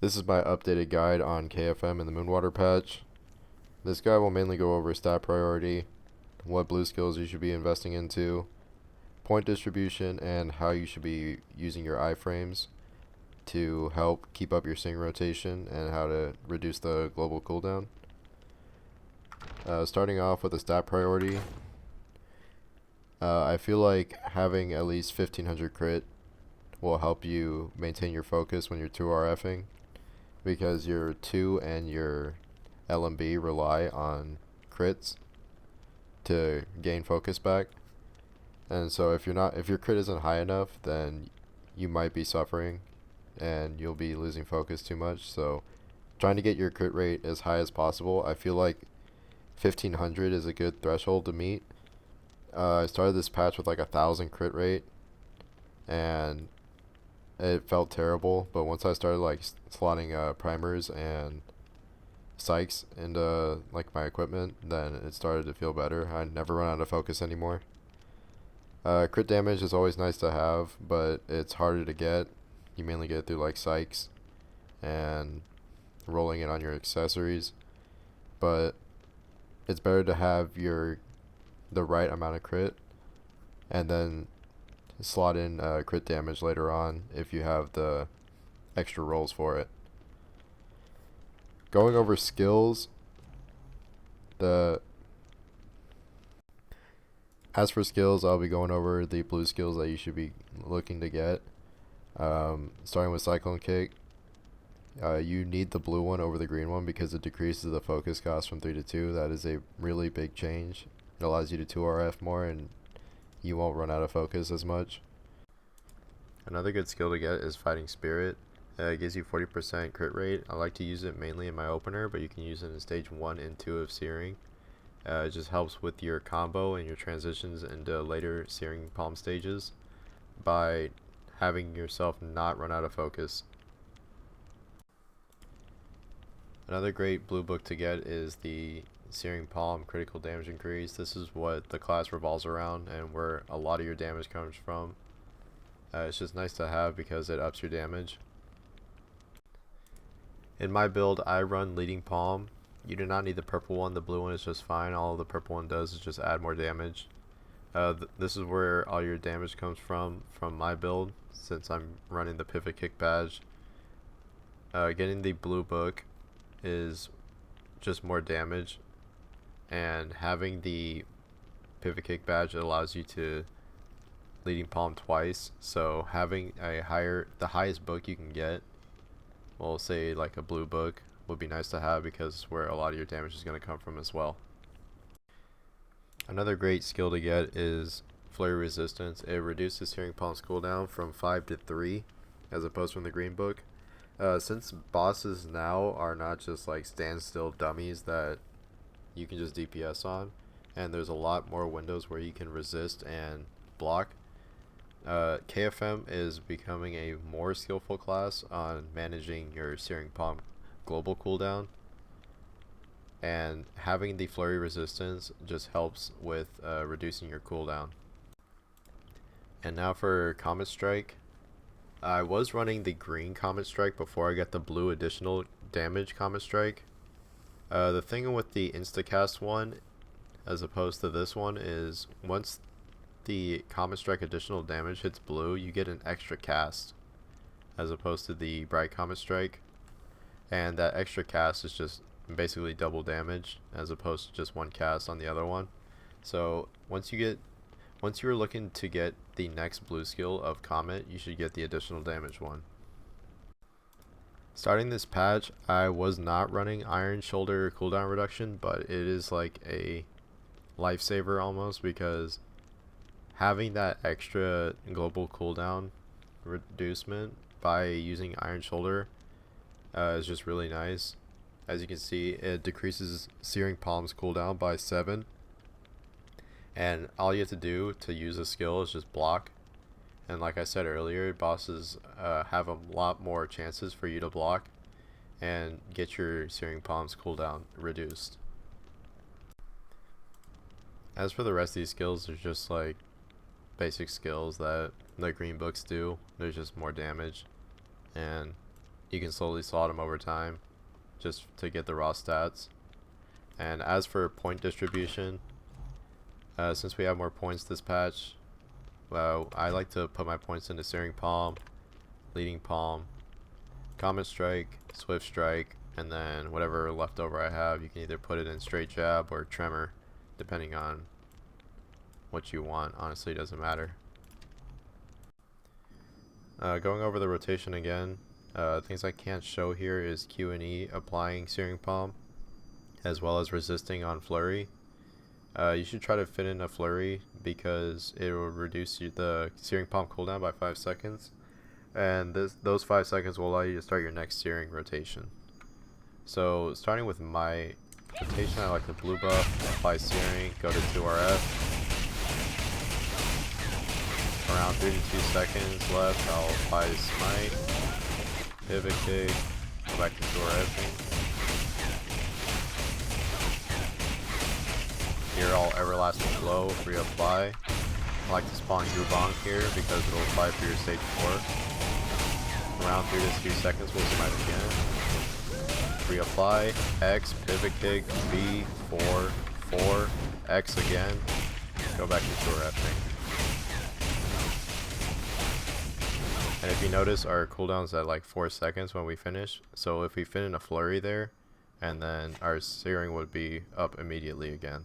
This is my updated guide on KFM and the Moonwater patch. This guide will mainly go over stat priority, what blue skills you should be investing into, point distribution, and how you should be using your iframes to help keep up your sing rotation and how to reduce the global cooldown. Starting off with the stat priority, I feel like having at least 1500 crit will help you maintain your focus when you're 2RFing, because your 2 and your LMB rely on crits to gain focus back. And so if your crit isn't high enough, then you might be suffering and you'll be losing focus too much. So trying to get your crit rate as high as possible. I feel like 1500 is a good threshold to meet. I started this patch with like 1000 crit rate and it felt terrible, but once I started like slotting primers and psychs into like my equipment, then it started to feel better. I never run out of focus anymore. Crit damage is always nice to have, but it's harder to get. You mainly get it through like psychs and rolling it on your accessories, but it's better to have the right amount of crit and then slot in crit damage later on if you have the extra rolls for it. Going over skills, the as for skills, I'll be going over the blue skills that you should be looking to get. Starting with Cyclone Kick, you need the blue one over the green one because it decreases the focus cost from 3 to 2. That is a really big change. It allows you to 2RF more and you won't run out of focus as much. Another good skill to get is Fighting Spirit. It gives you 40% crit rate. I like to use it mainly in my opener, but you can use it in stage 1 and 2 of Searing. It just helps with your combo and your transitions into later Searing Palm stages by having yourself not run out of focus. Another great blue book to get is the Searing Palm critical damage increase. This is what the class revolves around and where a lot of your damage comes from. It's just nice to have because it ups your damage. In my build, I run Leading Palm. You do not need the purple one. The blue one is just fine. All the purple one does is just add more damage. This is where all your damage comes from my build, since I'm running the Pivot Kick badge. Getting the blue book is just more damage, and having the Pivot Kick badge allows you to Leading Palm twice. So having the highest book you can get, we'll say like a blue book, would be nice to have because where a lot of your damage is going to come from as well. Another great skill to get is Flurry Resistance. It reduces Searing Palm's cooldown from 5 to 3 as opposed from the green book. Since bosses now are not just like standstill dummies that you can just DPS on, and there's a lot more windows where you can resist and block, KFM is becoming a more skillful class on managing your Searing Palm global cooldown, and having the flurry resistance just helps with reducing your cooldown. And now for Comet Strike. I was running the green Comet Strike before I got the blue additional damage Comet Strike. The thing with the Instacast one as opposed to this one is once the Comet Strike additional damage hits blue, you get an extra cast as opposed to the bright Comet Strike, and that extra cast is just basically double damage as opposed to just one cast on the other one. So once you're looking to get the next blue skill of Comet, you should get the additional damage one. Starting this patch, I was not running Iron Shoulder cooldown reduction, but it is like a lifesaver almost, because having that extra global cooldown reducement by using Iron Shoulder is just really nice. As you can see, it decreases Searing Palm's cooldown by 7, and all you have to do to use a skill is just block. And like I said earlier, bosses have a lot more chances for you to block and get your Searing Palm's cooldown reduced. As for the rest of these skills, they're just like basic skills that the green books do. There's just more damage, and you can slowly slot them over time just to get the raw stats. And as for point distribution, since we have more points this patch, well, I like to put my points into steering palm, leading palm, common strike, swift strike, and then whatever leftover I have, you can either put it in straight jab or tremor, depending on what you want. Honestly, it doesn't matter. Going over the rotation again, things I can't show here is Q and E applying steering palm, as well as resisting on flurry. You should try to fit in a flurry because it will reduce the steering palm cooldown by 5 seconds, and those 5 seconds will allow you to start your next steering rotation. So starting with my rotation, I like the blue buff, apply steering, go to 2RF. Around 32 seconds left, I'll apply smite, pivot kick, go back to 2RFing. Here I'll everlasting blow, reapply. I like to spawn Gubong here because it'll apply for your stage 4. Around 3 to 2 seconds we'll smite again. Reapply, X, pivot kick, B, 4, 4, X again. Go back to 2RFing. And if you notice, our cooldown's at like 4 seconds when we finish. So if we fit in a flurry there, and then our steering would be up immediately again.